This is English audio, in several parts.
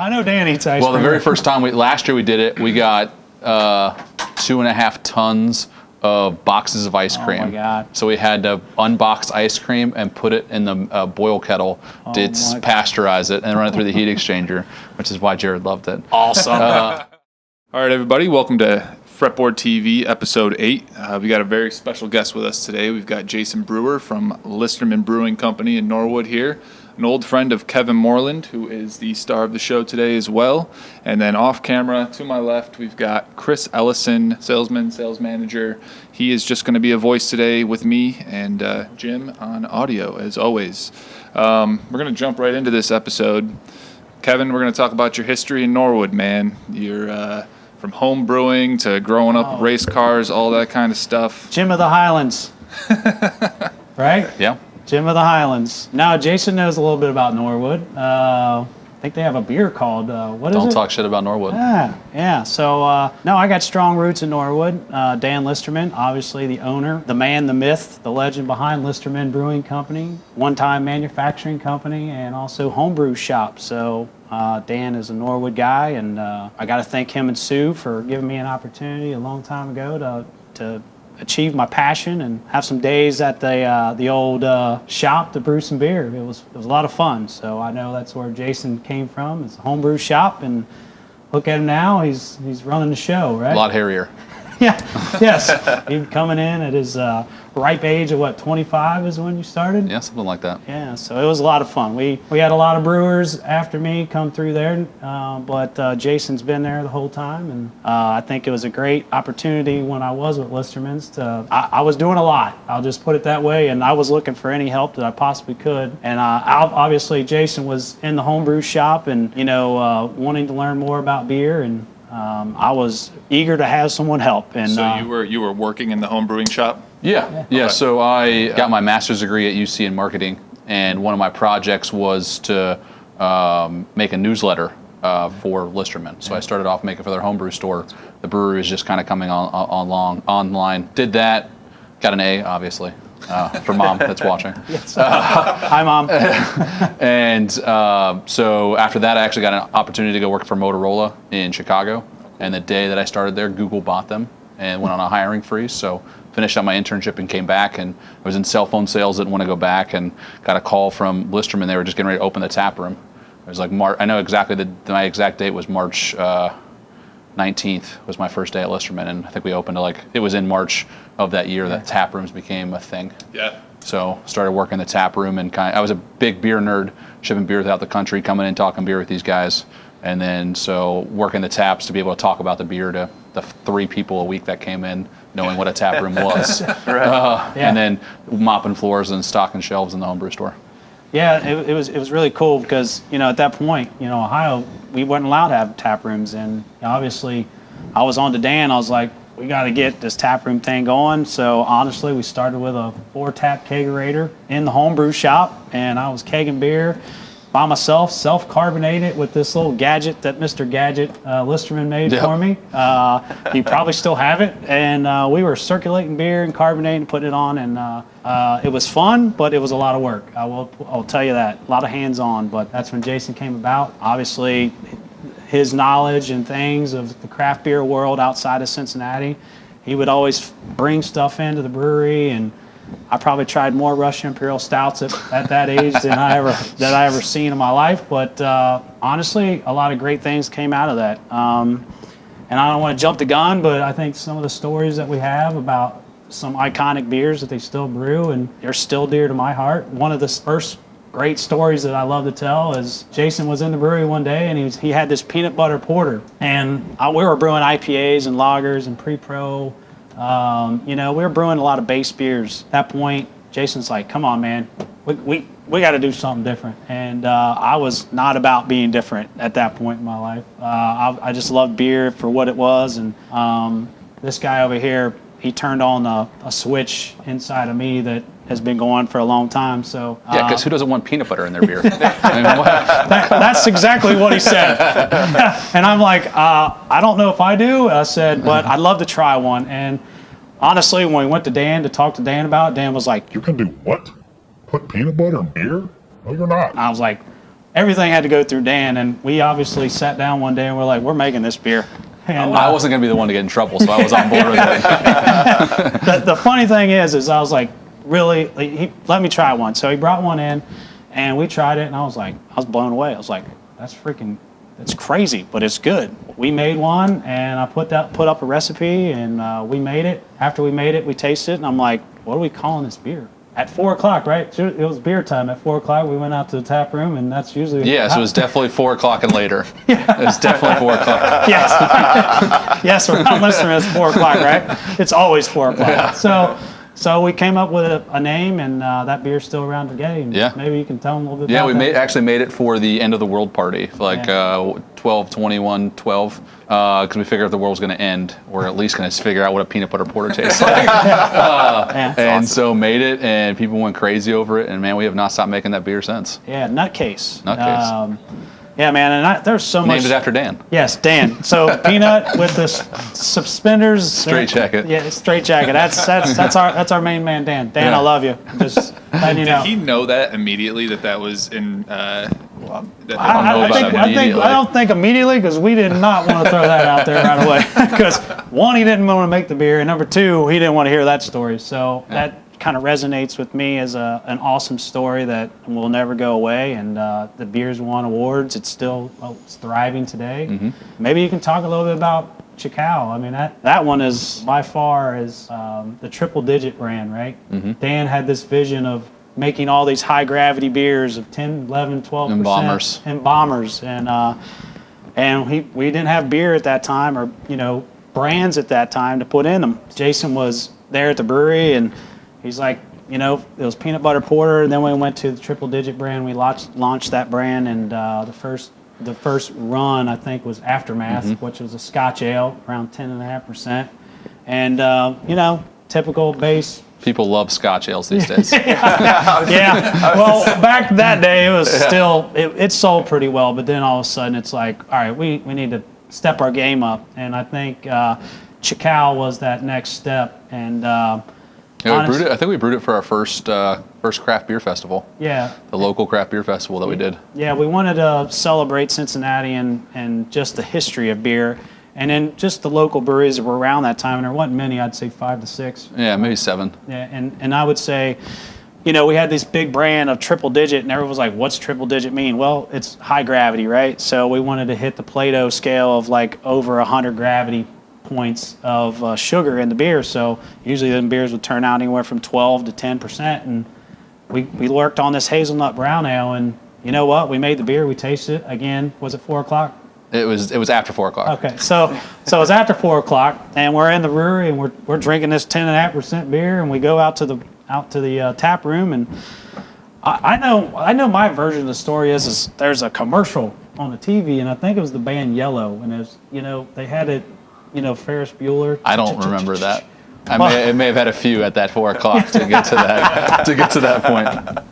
I know Dan eats ice cream. Well, the very first time, last year we did it, we got 2.5 tons of boxes of ice cream. Oh my God. So we had to unbox ice cream and put it in the boil kettle to pasteurize it and run it through the heat exchanger, which is why Jared loved it. Awesome. All right, everybody, welcome to Fretboard TV, Episode 8. We got a very special guest with us today. We've got Jason Brewer from Listermann Brewing Company in Norwood here, an old friend of Kevin Moreland, who is the star of the show today as well. And then off camera, to my left, we've got Chris Ellison, sales manager. He is just going to be a voice today with me and Jim on audio, as always. We're going to jump right into this episode. Kevin, we're going to talk about your history in Norwood, man. You're from home brewing to growing up with race cars, all that kind of stuff. Jim of the Highlands. Right? Yeah. Jim of the Highlands. Now, Jason knows a little bit about Norwood. I think they have a beer called, what is it? Don't talk shit about Norwood. Yeah. So, no, I got strong roots in Norwood. Dan Listermann, obviously the owner, the man, the myth, the legend behind Listermann Brewing Company, one-time manufacturing company, and also homebrew shop. So, Dan is a Norwood guy, and I got to thank him and Sue for giving me an opportunity a long time ago to achieve my passion and have some days at the old shop to brew some beer. It was a lot of fun. So I know that's where Jason came from. It's a homebrew shop, and look at him now. He's running the show, right? A lot hairier. Yeah. Yes. He's coming in at his ripe age of 25 is when you started? Yeah, something like that. Yeah, so it was a lot of fun. We had a lot of brewers after me come through there, but Jason's been there the whole time, and I think it was a great opportunity when I was with Listermann's. I was doing a lot, I'll just put it that way, and I was looking for any help that I possibly could. And obviously Jason was in the homebrew shop and, wanting to learn more about beer, and I was eager to have someone help. And so you were working in the home brewing shop? Yeah. Okay. So I got my master's degree at UC in marketing, and one of my projects was to make a newsletter for Listermann. So I started off making for their homebrew store. The brewery was just kind of coming online. Did that, got an A, obviously, for Mom that's watching. Yes. Hi, Mom. And so after that, I actually got an opportunity to go work for Motorola in Chicago. And the day that I started there, Google bought them and went on a hiring freeze. So finished out my internship and came back, and I was in cell phone sales, didn't want to go back, and got a call from Listermann. They were just getting ready to open the tap room. It was like I know exactly my exact date was March 19th was my first day at Listermann, and I think we opened it was in March of that year that tap rooms became a thing. Yeah. So started working the tap room, and I was a big beer nerd, shipping beer throughout the country, coming in talking beer with these guys, and then so working the taps to be able to talk about the beer to the 3 people a week that came in, knowing what a tap room was. Right. And then mopping floors and stocking shelves in the homebrew store. Yeah, it was really cool because, at that point, Ohio, we weren't allowed to have tap rooms. And obviously, I was on to Dan. I was like, we got to get this tap room thing going. So honestly, we started with a 4-tap kegerator in the homebrew shop. And I was kegging beer by myself, self-carbonated with this little gadget that Mr. Gadget Listermann made for me. You probably still have it. And we were circulating beer and carbonating and putting it on. And it was fun, but it was a lot of work. I'll tell you that. A lot of hands-on. But that's when Jason came about. Obviously, his knowledge and things of the craft beer world outside of Cincinnati, he would always bring stuff into the brewery, and I probably tried more Russian Imperial Stouts at that age than I ever seen in my life. But honestly, a lot of great things came out of that. And I don't want to jump the gun, but I think some of the stories that we have about some iconic beers that they still brew, and they're still dear to my heart. One of the first great stories that I love to tell is Jason was in the brewery one day, and he had this peanut butter porter. And we were brewing IPAs and lagers and pre-pro. We were brewing a lot of base beers. At that point, Jason's like, come on, man, we got to do something different. And I was not about being different at that point in my life. I just loved beer for what it was. And this guy over here, he turned on a switch inside of me that has been going for a long time. So yeah, because who doesn't want peanut butter in their beer? That's exactly what he said. And I'm like, I don't know if I do. I said, but I'd love to try one. And honestly, when we went to Dan to talk to Dan about it, Dan was like, "You can do what? Put peanut butter in beer? No, you're not." I was like, everything had to go through Dan, and we obviously sat down one day and we're like, we're making this beer. And I wasn't going to be the one to get in trouble, so I was on board with it. the funny thing is I was like, really, he let me try one. So he brought one in, and we tried it, and I was blown away. I was like, it's crazy, but it's good. We made one, and I put up a recipe, and we made it. After we made it, we tasted it, and I'm like, what are we calling this beer? At 4 o'clock, right? It was beer time. At 4 o'clock, we went out to the tap room, and that's usually... Yeah, so it was definitely 4 o'clock and later. Yeah. It was definitely 4 o'clock. Yes. Yes, around Listermann, it's 4 o'clock, right? It's always 4 o'clock. Yeah. So we came up with a name, and that beer's still around today. And yeah. Maybe you can tell them a little bit about that. Yeah, we actually made it for the end of the world party, like 12/21/12, because we figured if the world was going to end, we're at least going to figure out what a peanut butter porter tastes like. And awesome. So made it, and people went crazy over it, and man, we have not stopped making that beer since. Yeah, Nutcase. Nutcase. Yeah, man, and there's so much. Named it after Dan. Yes, Dan. So peanut with the suspenders. Straight jacket. Yeah, straight jacket. That's our main man, Dan. Dan, yeah. I love you. Just letting you know. Did he know that immediately that was in? I don't think immediately, because we did not want to throw that out there right away. Because one, he didn't want to make the beer, and number two, he didn't want to hear that story. So that kind of resonates with me as an awesome story that will never go away. And the beer's won awards. It's still it's thriving today. Mm-hmm. Maybe you can talk a little bit about Chicao. I mean, that one is by far is the triple digit brand, right? Mm-hmm. Dan had this vision of making all these high gravity beers of 10, 11, 12%. Embalmers. And we didn't have beer at that time, or brands at that time to put in them. Jason was there at the brewery, and he's like, it was peanut butter porter, and then we went to the triple digit brand. We launched that brand, and the first run, I think, was Aftermath, mm-hmm. which was a Scotch ale, around 10.5%. And, typical base. People love Scotch ales these days. Yeah. Well, back that day, it was still, it sold pretty well, but then all of a sudden it's like, all right, we need to step our game up. And I think Chicao was that next step. And we brewed it. I think we brewed it for our first craft beer festival. Yeah. The local craft beer festival that we did. Yeah, we wanted to celebrate Cincinnati and just the history of beer. And then just the local breweries that were around that time, and there wasn't many, I'd say 5 to 6. Yeah, maybe 7. Yeah, and I would say, we had this big brand of triple digit, and everyone was like, what's triple digit mean? Well, it's high gravity, right? So we wanted to hit the Plato scale of like over 100 gravity points of sugar in the beer. So usually the beers would turn out anywhere from 12 to 10%. And we worked on this hazelnut brown ale, and you know what? We made the beer, we tasted it. Again, was it 4 o'clock? It was after 4 o'clock. Okay, so it was after 4 o'clock, and we're in the brewery, and we're drinking this 10.5% beer, and we go out to the tap room, and I know my version of the story is there's a commercial on the TV, and I think it was the band Yellow, and it was, they had it, Ferris Bueller. I don't remember that. It may have had a few at that 4 o'clock to get to that point.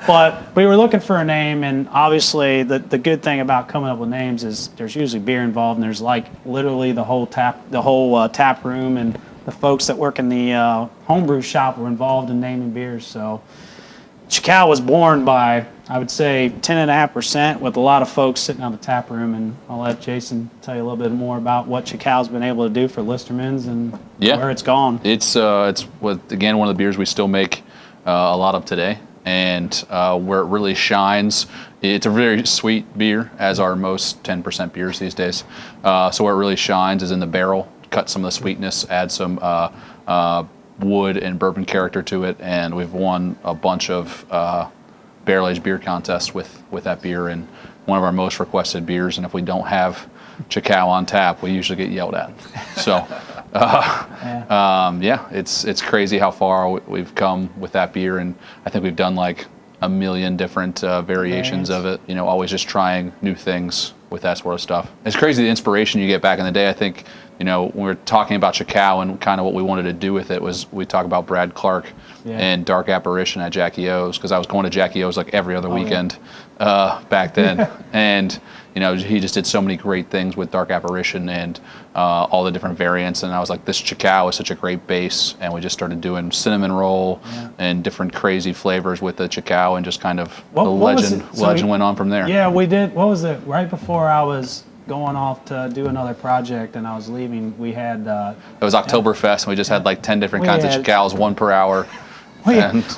But we were looking for a name, and obviously the good thing about coming up with names is there's usually beer involved, and there's like literally the whole tap room, and the folks that work in the homebrew shop were involved in naming beers. So Chicao was born by, I would say, 10.5% with a lot of folks sitting on the tap room, and I'll let Jason tell you a little bit more about what Chicao's been able to do for Listermann's and where it's gone. It's one of the beers we still make a lot of today, and where it really shines. It's a very sweet beer, as are most 10% beers these days. So where it really shines is in the barrel. Cut some of the sweetness, add some wood and bourbon character to it, and we've won a bunch of barrel-aged beer contests with that beer, and one of our most requested beers. And if we don't have Chicao on tap, we usually get yelled at. So it's crazy how far we've come with that beer, and I think we've done like a million different variations of it, always just trying new things with that sort of stuff. It's crazy the inspiration you get back in the day. I think when we were talking about Chicao and kind of what we wanted to do with it was we talk about Brad Clark and Dark Apparition at Jackie O's, because I was going to Jackie O's like every other weekend back then. And, he just did so many great things with Dark Apparition and all the different variants. And I was like, this Chicao is such a great base. And we just started doing cinnamon roll and different crazy flavors with the Chicao, and just kind of the legend went on from there. Yeah, we did. What was it? Right before I was going off to do another project and I was leaving, we had... it was Oktoberfest, and we just had like 10 different kinds of Chicaos, 1 per hour.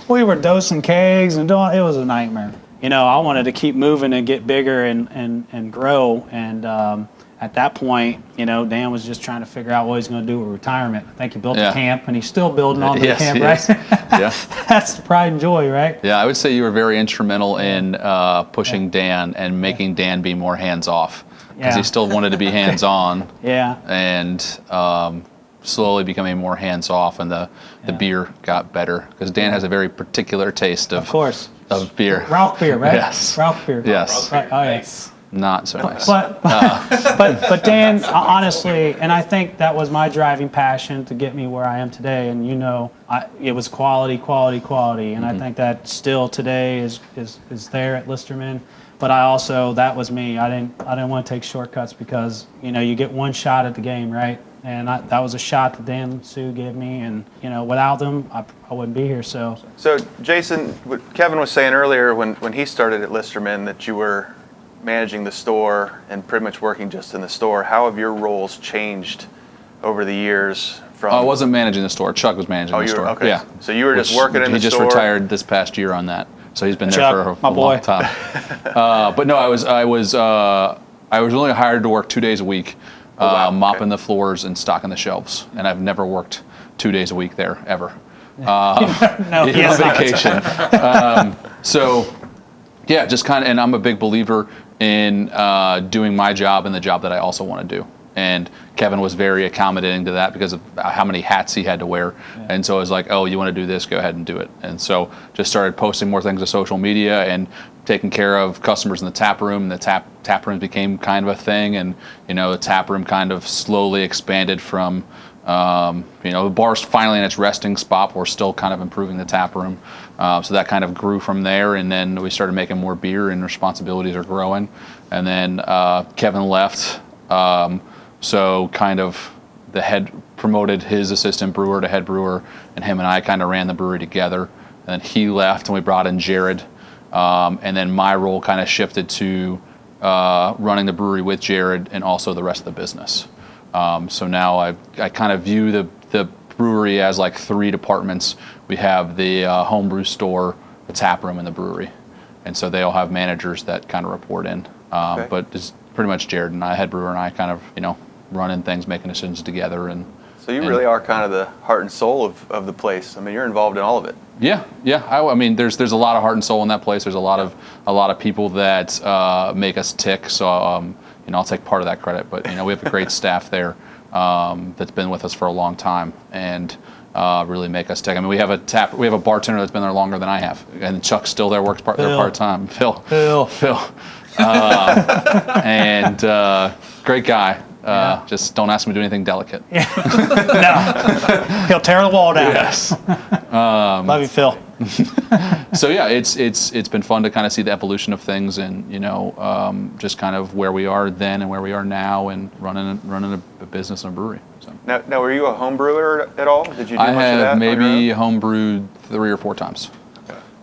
We were dosing kegs and doing, it was a nightmare. I wanted to keep moving and get bigger and grow. And at that point, Dan was just trying to figure out what he's going to do with retirement. I think he built a camp, and he's still building on the camp, right? Yeah. That's the pride and joy, right? Yeah, I would say you were very instrumental in pushing Dan and making Dan be more hands-off, because he still wanted to be hands-on. And slowly becoming more hands-off, and the beer got better, because Dan has a very particular taste of beer. Rauch beer, right? Yes. Rauch beer. Yes. Right. Oh, yes. Not so nice. But Dan, honestly, and I think that was my driving passion to get me where I am today. And it was quality, and I think that still today is there at Listermann. But that was me. I didn't want to take shortcuts, because you get one shot at the game, right? And that was a shot that Dan and Sue gave me, and without them, I wouldn't be here. So Jason, what Kevin was saying earlier when he started at Listermann, that you were managing the store and pretty much working just in the store. How have your roles changed over the years? From I wasn't managing the store. Chuck was managing the store. Okay. Yeah. So you were just working in the store. He just retired this past year on that, so he's been there Chuck, for a long time. But no, I was only hired to work 2 days a week. Mopping the floors and stocking the shelves, and I've never worked 2 days a week there ever. No, he has vacation. Just kind of, and I'm a big believer in doing my job and the job that I also want to do. And Kevin was very accommodating to that because of how many hats he had to wear. And so I was like, oh, you want to do this? Go ahead and do it. And so just started posting more things to social media and taking care of customers in the tap room. The tap room became kind of a thing. And, the tap room kind of slowly expanded from, the bar's finally in its resting spot, but we're still kind of improving the tap room. So that kind of grew from there. And then we started making more beer, and responsibilities are growing. And then Kevin left. So kind of the head promoted his assistant brewer to head brewer, and him and I kind of ran the brewery together. And then he left, and we brought in Jared. And then my role kind of shifted to running the brewery with Jared and also the rest of the business. So now I kind of view the brewery as like 3 departments. We have the homebrew store, the tap room, and the brewery. And so they all have managers that kind of report in. But it's pretty much Jared and I, head brewer, and I kind of, running things, making decisions together. And so you really are kind of the heart and soul of the place. I mean, you're involved in all of it. Yeah. I mean, there's a lot of heart and soul in that place. There's a lot of people that make us tick. So I'll take part of that credit. But we have a great staff there that's been with us for a long time and really make us tick. I mean, we have a bartender that's been there longer than I have, and Chuck's still there, works there part time. Phil. And great guy. Just don't ask him to do anything delicate. No. He'll tear the wall down. Yes. Love you, Phil. So yeah, it's been fun to kind of see the evolution of things, and just kind of where we are then and where we are now, and running a business and a brewery. So. Now, were you a home brewer at all? Did you do much of that? I have maybe home brewed 3 or 4 times.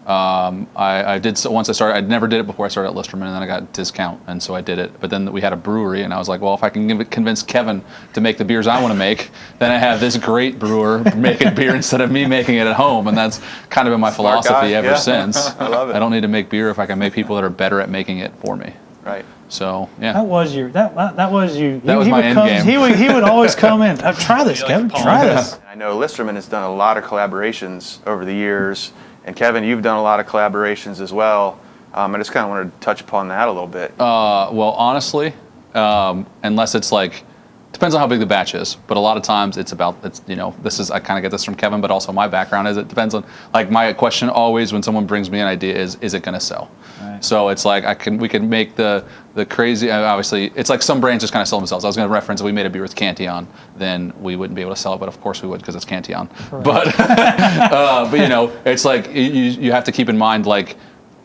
I did so once I started. I never did it before I started at Listermann, and then I got a discount, and so I did it. But then we had a brewery, and I was like, well, if I can convince Kevin to make the beers I want to make, then I have this great brewer making beer instead of me making it at home, and that's kind of been my philosophy ever since. I love it. I don't need to make beer if I can make people that are better at making it for me. Right. So yeah. That was you. That was you. That was my end game. He would always come in. Try this, Kevin. Try this. I know Listermann has done a lot of collaborations over the years. And Kevin, you've done a lot of collaborations as well. I just kind of wanted to touch upon that a little bit. Well, honestly, unless it's like depends on how big the batch is, but a lot of times it's this is, I kind of get this from Kevin, but also my background is it depends on, like, my question always when someone brings me an idea is it going to sell? Right. So it's like we can make the crazy, obviously it's like some brands just kind of sell themselves. I was going to reference if we made a beer with Cantillon, then we wouldn't be able to sell it, but of course we would because it's Cantillon. Right. But it's like you have to keep in mind, like,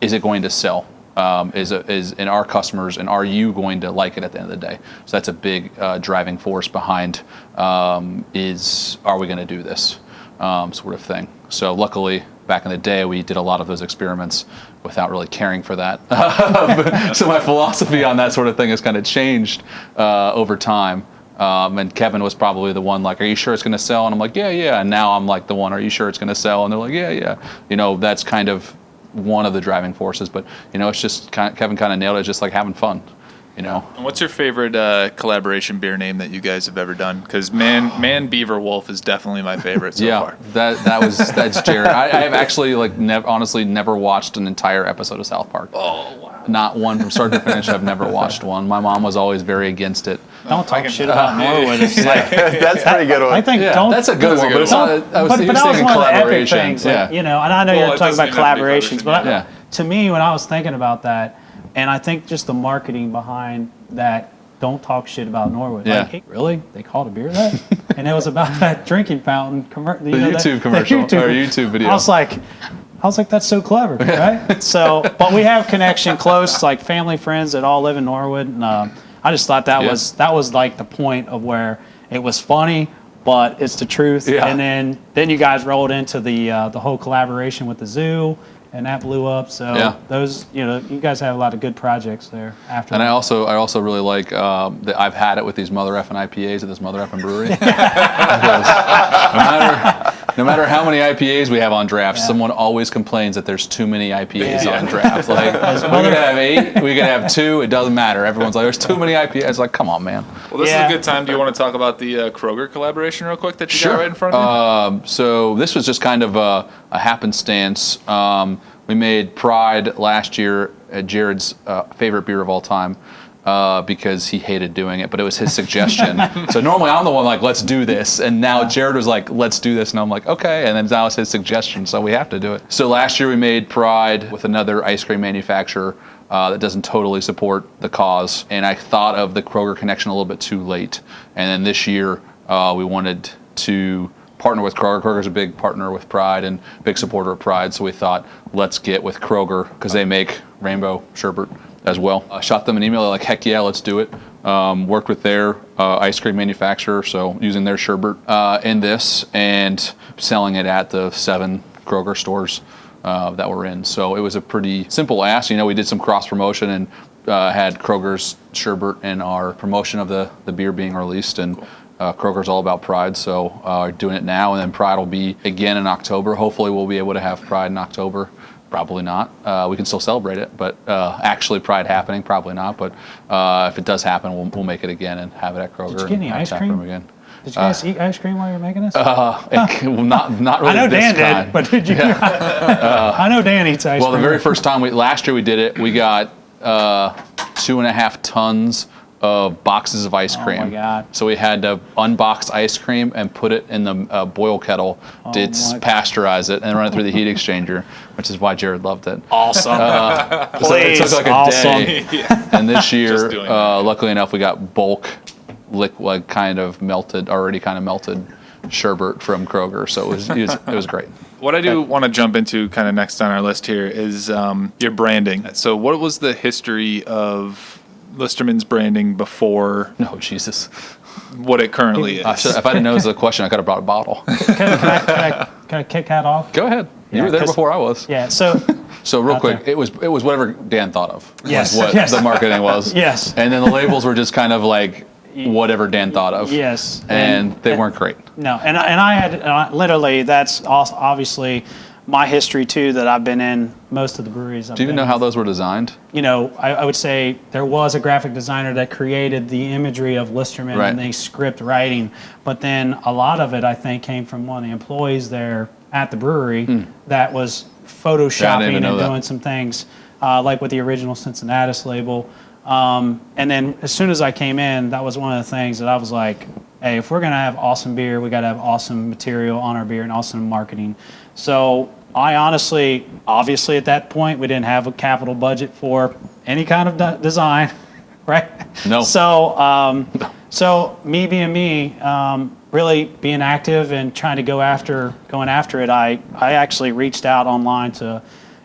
is it going to sell? Is in our customers, and are you going to like it at the end of the day? So that's a big driving force behind are we going to do this sort of thing. So luckily, back in the day, we did a lot of those experiments without really caring for that. So my philosophy on that sort of thing has kind of changed over time. And Kevin was probably the one, like, are you sure it's going to sell? And I'm like, yeah. And now I'm like the one, are you sure it's going to sell? And they're like, yeah. That's kind of one of the driving forces, but it's just Kevin kind of nailed it, just like having fun. And what's your favorite collaboration beer name that you guys have ever done? Because Man Beaver Wolf is definitely my favorite so far. That's Jared. I have actually honestly never watched an entire episode of South Park. Oh wow. Not one from start to finish. I've never watched one. My mom was always very against it. Don't talk shit about Norwood. It's like, that's a pretty good one. I think that's a good one. But it's not. I was thinking one of the epic collaboration. things. And I know you're talking about collaborations, but to me, when I was thinking about that, and I think just the marketing behind that, don't talk shit about Norwood. Yeah. Like, hey, really? They called a beer that? And it was about that drinking fountain commercial. The YouTube commercial or YouTube video. I was like, that's so clever, right? So, but we have connection close, like family, friends that all live in Norwood, and I just thought that was like the point of where it was funny, but it's the truth. Yeah. And then you guys rolled into the whole collaboration with the zoo, and that blew up. So those, you guys have a lot of good projects there after. And that. I also really like that I've had it with these mother effing IPAs at this mother effing brewery. No matter how many IPAs we have on draft, someone always complains that there's too many IPAs on draft. Like, we could have 8, we could have 2, it doesn't matter. Everyone's like, there's too many IPAs. It's like, come on, man. Well, this is a good time. Do you want to talk about the Kroger collaboration real quick that you got right in front of you? So this was just kind of a happenstance. We made Pride last year, Jared's favorite beer of all time. Because he hated doing it, but it was his suggestion. So normally I'm the one like, let's do this. And now Jared was like, let's do this. And I'm like, okay. And then now it's his suggestion, so we have to do it. So last year we made Pride with another ice cream manufacturer that doesn't totally support the cause. And I thought of the Kroger connection a little bit too late. And then this year we wanted to partner with Kroger. Kroger's a big partner with Pride and big supporter of Pride. So we thought, let's get with Kroger because they make Rainbow Sherbet as well. Shot them an email, like, heck yeah, let's do it. Worked with their ice cream manufacturer, so using their sherbet in this and selling it at the 7 Kroger stores that we're in. So it was a pretty simple ask. We did some cross promotion and had Kroger's sherbet in our promotion of the beer being released. And Kroger's all about Pride, so doing it now. And then Pride will be again in October. Hopefully we'll be able to have Pride in October. Probably not. We can still celebrate it, but actually Pride happening, probably not. But if it does happen, we'll make it again and have it at Kroger. Did you get any ice cream again? Did you guys eat ice cream while you were making this? Not really. I know this Dan kind. did, but did you? I know Dan eats ice cream. Well, the very first time last year we did it, we got 2.5 tons of boxes of ice cream. Oh my God. So we had to unbox ice cream and put it in the boil kettle to pasteurize it and run it through the heat exchanger, which is why Jared loved it. Awesome. So it took like a day. And this year, luckily enough, we got bulk liquid already kind of melted sherbet from Kroger. So it was great. What I do want to jump into kind of next on our list here is your branding. So what was the history of Listermann's branding before Jesus. what it currently is? If I didn't know it was a question, I could have brought a bottle. Can I kick that off? Go ahead. You were there before I was. Yeah. So real quick, it was whatever Dan thought of. Yes. Was what the marketing was. Yes. And then the labels were just kind of like whatever Dan thought of. Yes. And they weren't great. No. And I had literally, that's also obviously my history too, that I've been in most of the breweries. Do you even know how those were designed? I would say there was a graphic designer that created the imagery of Listermann and the script writing, but then a lot of it I think came from one of the employees there at the brewery that was photoshopping and doing some things like with the original Cincinnatus label. And then as soon as I came in, that was one of the things that I was like, hey, if we're going to have awesome beer, we got to have awesome material on our beer and awesome marketing. So I honestly, obviously at that point, we didn't have a capital budget for any kind of design, right? No. So me being me, really being active and trying to going after it, I actually reached out online to,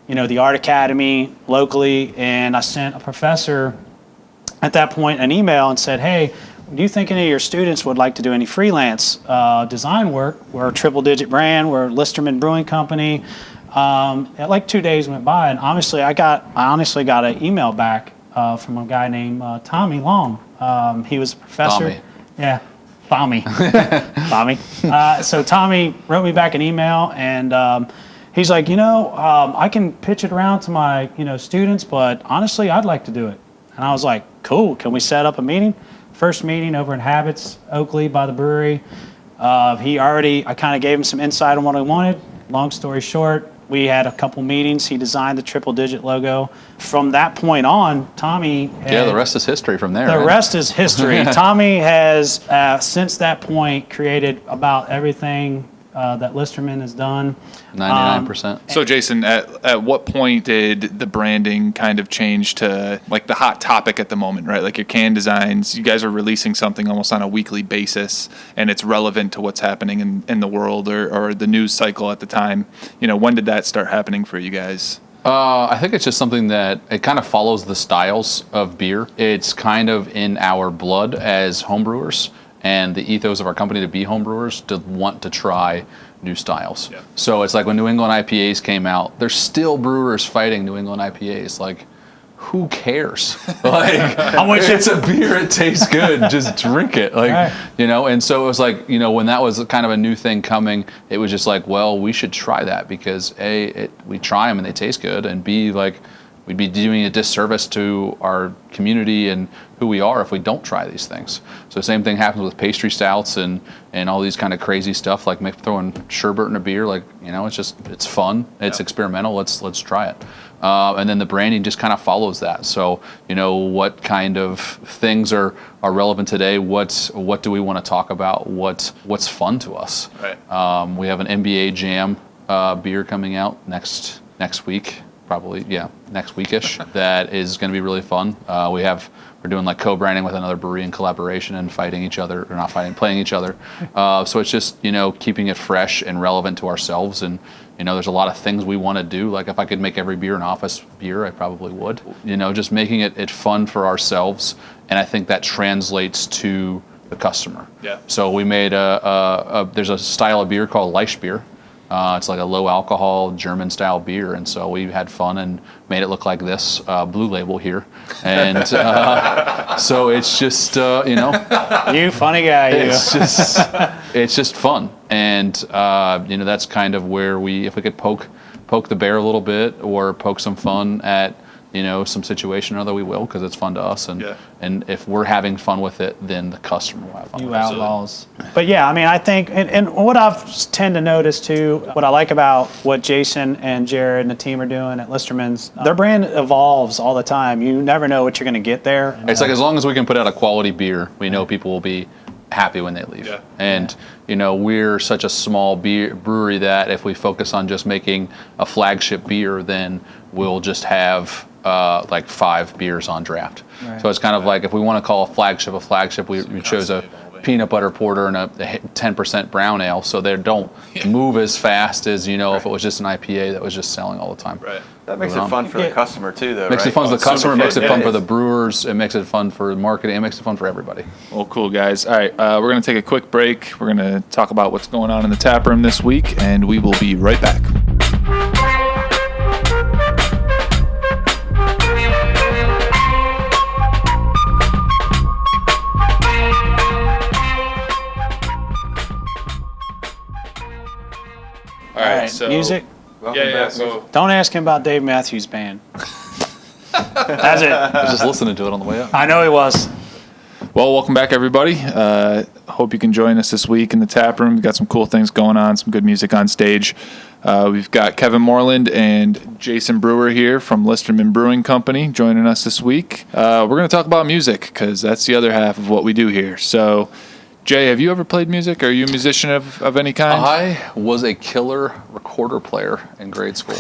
the Art Academy locally, and I sent a professor at that point an email and said, hey, do you think any of your students would like to do any freelance design work? We're a triple-digit brand. We're a Listermann Brewing company. Like 2 days went by, and honestly, I honestly got an email back from a guy named Tommy Long. He was a professor. Tommy. Yeah, Tommy. Tommy. So Tommy wrote me back an email, and he's like, I can pitch it around to my students, but honestly, I'd like to do it. And I was like, cool. Can we set up a meeting? First meeting over in Habits, Oakley by the brewery. I kind of gave him some insight on what I wanted. Long story short, we had a couple meetings. He designed the triple-digit logo. From that point on, Tommy The rest is history from there. The right? rest is history. Tommy has, since that point, created about everything that Listermann has done. 99%. So Jason, at what point did the branding kind of change to like the hot topic at the moment, right? Like your can designs, you guys are releasing something almost on a weekly basis, and it's relevant to what's happening in the world or the news cycle at the time. When did that start happening for you guys? I think it's just something that it kind of follows the styles of beer. It's kind of in our blood as homebrewers, and the ethos of our company to be homebrewers, to want to try new styles. Yeah. So it's like when New England IPAs came out, there's still brewers fighting New England IPAs. Like, who cares? Like, it's a beer, it tastes good, just drink it. Like, right. And so it was like, when that was kind of a new thing coming, it was just like, well, we should try that because A, we try them and they taste good, and B, like, we'd be doing a disservice to our community and who we are if we don't try these things. So the same thing happens with pastry stouts and all these kind of crazy stuff, like throwing sherbet in a beer. Like, it's fun, it's experimental. Let's try it. And then the branding just kind of follows that. So what kind of things are relevant today? What do we want to talk about? What's fun to us? Right. We have an NBA Jam beer coming out next week. Probably, next weekish. That is going to be really fun. We're doing like co-branding with another brewery in collaboration and playing each other. So it's just, keeping it fresh and relevant to ourselves. And, there's a lot of things we want to do. Like if I could make every beer an office beer, I probably would. Just making it fun for ourselves. And I think that translates to the customer. Yeah. So we made there's a style of beer called Lichtbier. It's like a low alcohol German style beer, and so we had fun and made it look like this blue label here, and so it's just You funny guy, you. it's just fun, and that's kind of where if we could poke the bear a little bit or poke some fun at some situation or other, we will, because it's fun to us, and if we're having fun with it, then the customer will have fun. You outlaws. But yeah, I think, and what I've tend to notice too, what I like about what Jason and Jared and the team are doing at Listermann's, their brand evolves all the time. You never know what you're going to get there. It's like as long as we can put out a quality beer, we know people will be happy when they leave. Yeah. And we're such a small brewery that if we focus on just making a flagship beer, then we'll just have like 5 beers on draft. Right. So it's kind of like if we want to call a flagship, we chose a peanut butter porter and a 10% brown ale, so they don't move as fast as if it was just an IPA that was just selling all the time. Right. That makes it fun for the customer too, though. Makes right? it fun for the customer, makes it fun for the Yeah. brewers, it makes it fun for marketing, it makes it fun for everybody. Well, cool, guys. All right, we're going to take a quick break. We're going to talk about what's going on in the tap room this week, and we will be right back. All right, so music. Welcome back. So Don't ask him about Dave Matthews Band. That's it. I was just listening to it on the way up. I know he was. Well, welcome back, everybody. Hope you can join us this week in the tap room. We've got some cool things going on, some good music on stage. We've got Kevin Moreland and Jason Brewer here from Listermann Brewing Company joining us this week. We're going to talk about music because that's the other half of what we do here. So, Jay, have you ever played music? Are you a musician of any kind? I was a killer recorder player in grade school.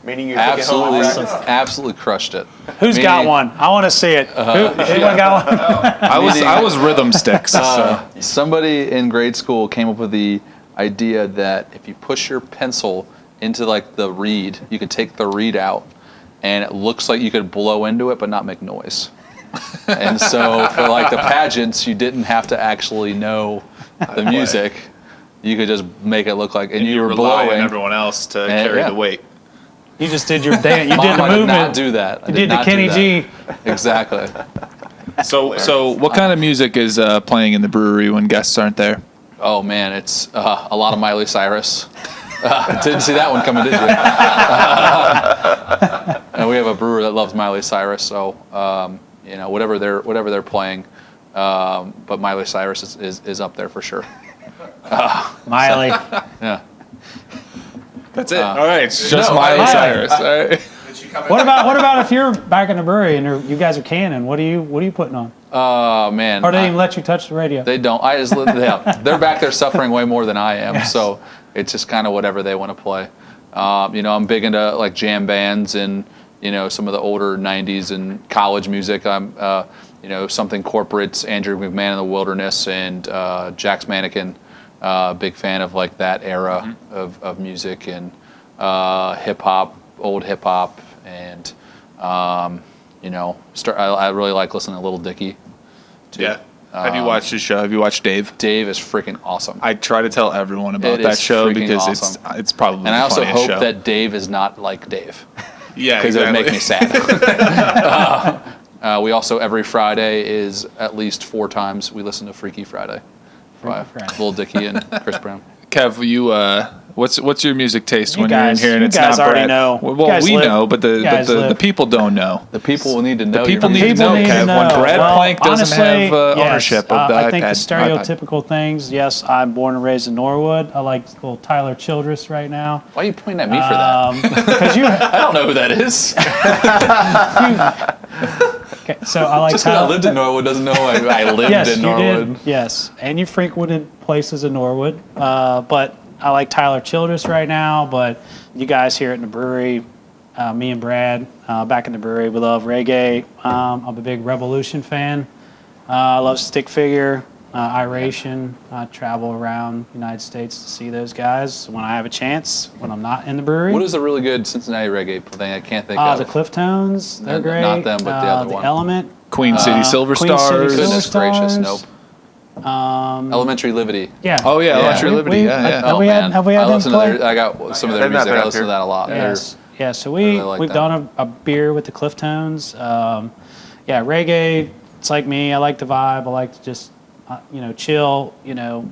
Meaning you took it home and practiced? Absolutely crushed it. Who's got one? I want to see it. Anyone got one? I was rhythm sticks. So. Somebody in grade school came up with the idea that if you push your pencil into like the reed, you could take the reed out, and it looks like you could blow into it but not make noise. And so for like the pageants, you didn't have to actually know the music. You could just make it look like, and you were rely blowing on everyone else to carry the weight. You just did your dance. You did the Mom, movement. I did not do that. You did the Kenny G. Exactly. So what kind of music is playing in the brewery when guests aren't there? Oh man, it's a lot of Miley Cyrus. Didn't see that one coming, did you? And we have a brewer that loves Miley Cyrus, so whatever they're playing, but Miley Cyrus is up there for sure. Miley. Yeah. That's it. All right, it's just Miley Miley. Cyrus. All right. What about if you're back in the brewery and you guys are canning? What are you putting on? Oh man. Or they even let you touch the radio? They don't. They're back there suffering way more than I am. Yes. So it's just kind of whatever they want to play. I'm big into like jam bands and some of the older '90s and college music. I'm something corporates, Andrew McMahon in the Wilderness and Jack's Mannequin. Big fan of like that era of music and hip hop, old hip hop, and I really like listening to Little Dicky. Too. Yeah. Have you watched his show? Have you watched Dave? Dave is freaking awesome. I try to tell everyone about It that is show freaking because awesome. it's probably And I the also funniest hope show. that Dave is not like Dave. Yeah, Because exactly. it would make me sad. We also, every Friday is at least 4 times, we listen to Freaky Friday. By Little Dicky and Chris Brown. Kev, you what's your music taste You when guys- you're in here and you it's guys not already Brad? know. Well, You guys we live. know, but You guys the live. people don't know. The people will need to know. The people need to People know, need to Kev. When know. Brad Well, Plank doesn't honestly, have yes, ownership of the I iPad. think the stereotypical things. Yes, I'm born and raised in Norwood. I like little Tyler Childress right now. Why are you pointing at me for that? Because you. I don't know who that is. Okay, so I like Just because I Tyler. lived in Norwood doesn't know I lived Yes, in you Norwood. did. Yes, and you frequented places in Norwood. But I like Tyler Childress right now. But you guys here at the brewery, me and Brad, back in the brewery, we love reggae. I'm a big Revolution fan. I love stick figure, Iration. I travel around the United States to see those guys when I have a chance, when I'm not in the brewery. What is a really good Cincinnati reggae thing? I can't think of. The Cliff Tones, they're Not great. them, but the other one. The Element. Queen City Silver Queen City Stars. Silver Goodness gracious, Stars. nope. Elementary Liberty. Yeah. Oh yeah, Yeah. Elementary Liberty. Yeah. Have we had them I listen to play? I got some of their They've not music. been I up listen to here. that a lot. Yes. Yeah, so really like we've that. done a beer with the Cliff Tones. Reggae, it's like me. I like the vibe. I like to just, chill, All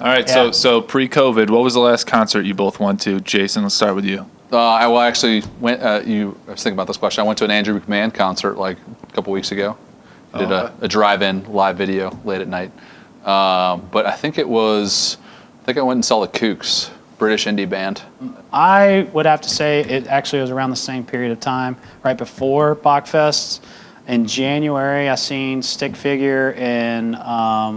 right. Yeah. So pre-COVID, what was the last concert you both went to? Jason, let's start with you. I actually went. I was thinking about this question. I went to an Andrew McMahon concert like a couple weeks ago. I did a drive-in live video late at night. But I think I went and saw the Kooks, British indie band. I would have to say it actually was around the same period of time, right before Bachfest. In January, I seen Stick Figure in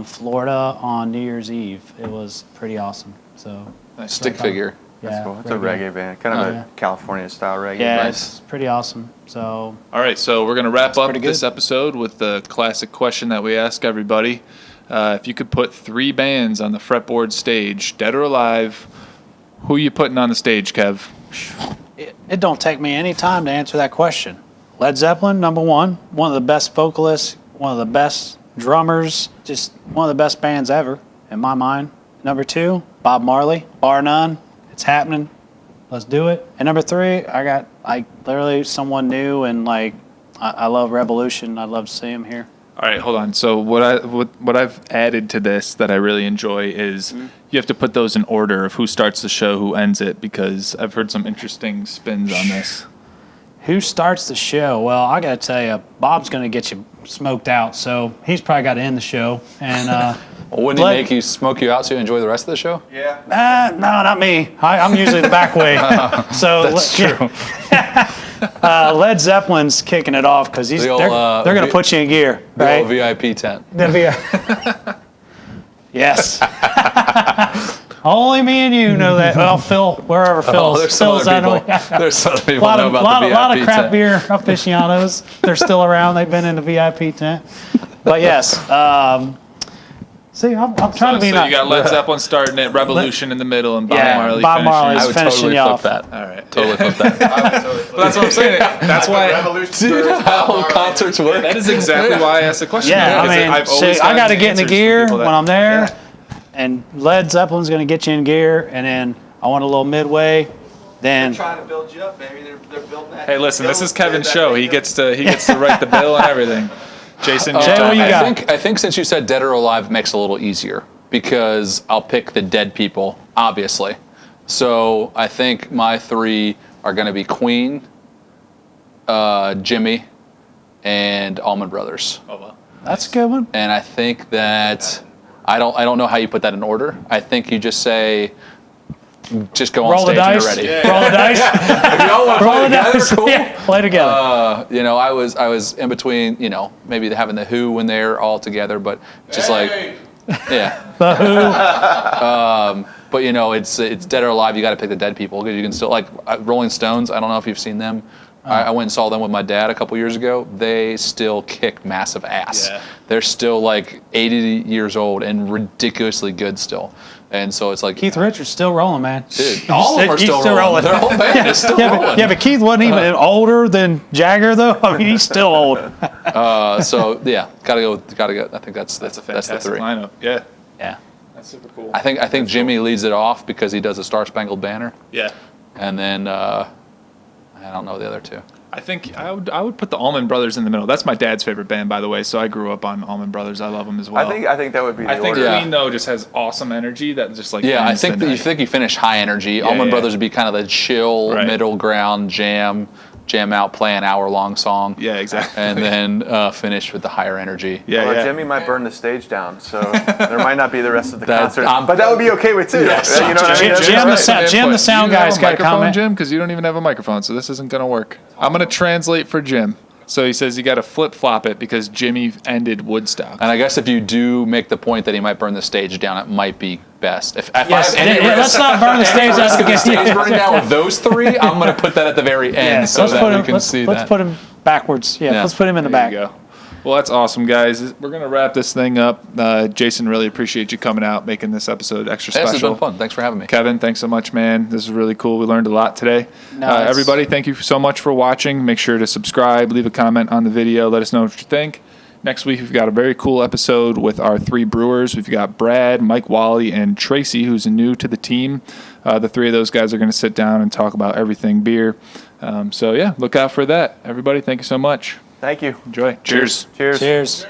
Florida on New Year's Eve. It was pretty awesome. So Stick Figure. yeah, Cool. It's a reggae band, kind of Yeah. a California style reggae. Yeah, band. it's pretty awesome. So All right, so we're going to wrap up pretty this good. episode with the classic question that we ask everybody. If you could put 3 bands on the Fretboard stage, dead or alive, who are you putting on the stage, Kev? it don't take me any time to answer that question. Led Zeppelin, number one of the best vocalists, one of the best drummers, just one of the best bands ever, in my mind. Number 2, Bob Marley, bar none. It's happening. Let's do it. And number 3, I got literally someone new, and I love Revolution. I'd love to see him here. All right, hold on. So what I've added to this that I really enjoy is you have to put those in order of who starts the show, who ends it, because I've heard some interesting spins on this. who starts the show? Well, I got to tell you, Bob's going to get you smoked out, so he's probably got to end the show. And Well, wouldn't he make you smoke you out so you enjoy the rest of the show? Yeah. no, not me. I'm usually the back way. So That's true. Led Zeppelin's kicking it off because they're going to put you in gear, The right? old VIP tent. Yes. Only me and you know that. Well, Phil, wherever There's some Phil's, other I know. people. There's some other people A lot know of, about the VIP lot of craft tent. beer aficionados. They're still around. They've been in the VIP tent. But yes, see, I'm trying to be So nice. you got Led Zeppelin starting it, Revolution in the middle, and Bob Marley Bob finishing. Marley's I would finishing totally you flip off. that. All right. Totally flip that. But that's what I'm saying. That's why. Do you know how concerts work? That is exactly why I asked the question. Yeah, because I mean, I've see, always I got to gotten get in the answers from gear people when that- I'm there, Yeah. and Led Zeppelin's going to get you in gear, and then I want a little midway. Then Trying to build you up, baby. They're building that. Hey, listen, this is Kevin's show. He gets to write the bill and everything. Jason, Jay, what you got? I think since you said Dead or Alive, it makes it a little easier because I'll pick the dead people, obviously. So I think my three are going to be Queen, Jimmy, and Allman Brothers. Oh, well. that's a good one. And I think that I don't know how you put that in order. I think you just say, just go on Roll the stage when dice. you're ready. Roll the dice. If y'all want to Roll play the together, dice. cool. Yeah, play together. I was in between, maybe having the Who when they're all together, but just yeah. The Who. But it's Dead or Alive. You got to pick the dead people because you can still Rolling Stones. I don't know if you've seen them. I went and saw them with my dad a couple years ago. They still kick massive ass. Yeah. They're still 80 years old and ridiculously good still. And so it's like Keith Richards still rolling, man. dude, all of them are He's still rolling. Their whole band is still rolling. But Keith wasn't even older than Jagger, though. I mean, he's still old. So yeah, gotta go. I think that's That's a fantastic the three. lineup. Yeah, Yeah. that's super cool. I think Jimmy leads it off because he does a Star Spangled Banner, Yeah, and then I don't know the other two. I think I would put the Allman Brothers in the middle. That's my dad's favorite band, by the way. So I grew up on Allman Brothers. I love them as well. I think that would be the I think order. Queen though just has awesome energy that just Yeah, I ends think the that you night. finish high energy. Allman yeah. Brothers would be kind of the chill Right. middle ground jam out, play an hour-long song. Yeah, exactly. And then finish with the higher energy. Yeah, Well, yeah. Jimmy might burn the stage down, so there might not be the rest of the That's- concert. But that would be okay with too. Yes. You know what I mean? That's Jim, right. Jim the sound You have guy's a got a microphone, comment. Jim, because you don't even have a microphone, so this isn't going to work. I'm going to translate for Jim. So he says you got to flip-flop it because Jimmy ended Woodstock. And I guess if you do make the point that he might burn the stage down, it might be best. If I Yes, have any let's not burn the stage risk out of the again. stage burning down with those three, I'm going to put that at the very end Yeah, so let's that put we him. can see Let's that. put him backwards. Yeah, Yeah. let's put him in the There back. you go. Well, that's awesome, guys. We're going to wrap this thing up. Jason, really appreciate you coming out, making this episode extra Hey, special. this has been fun. Thanks for having me. Kevin, thanks so much, man. This is really cool. We learned a lot today. No, it's- Everybody, thank you so much for watching. Make sure to subscribe, leave a comment on the video. Let us know what you think. Next week, we've got a very cool episode with our three brewers. We've got Brad, Mike Wally, and Tracy, who's new to the team. The three of those guys are going to sit down and talk about everything beer. So, yeah, look out for that. Everybody, thank you so much. Thank you. Enjoy. Cheers. Cheers. Cheers.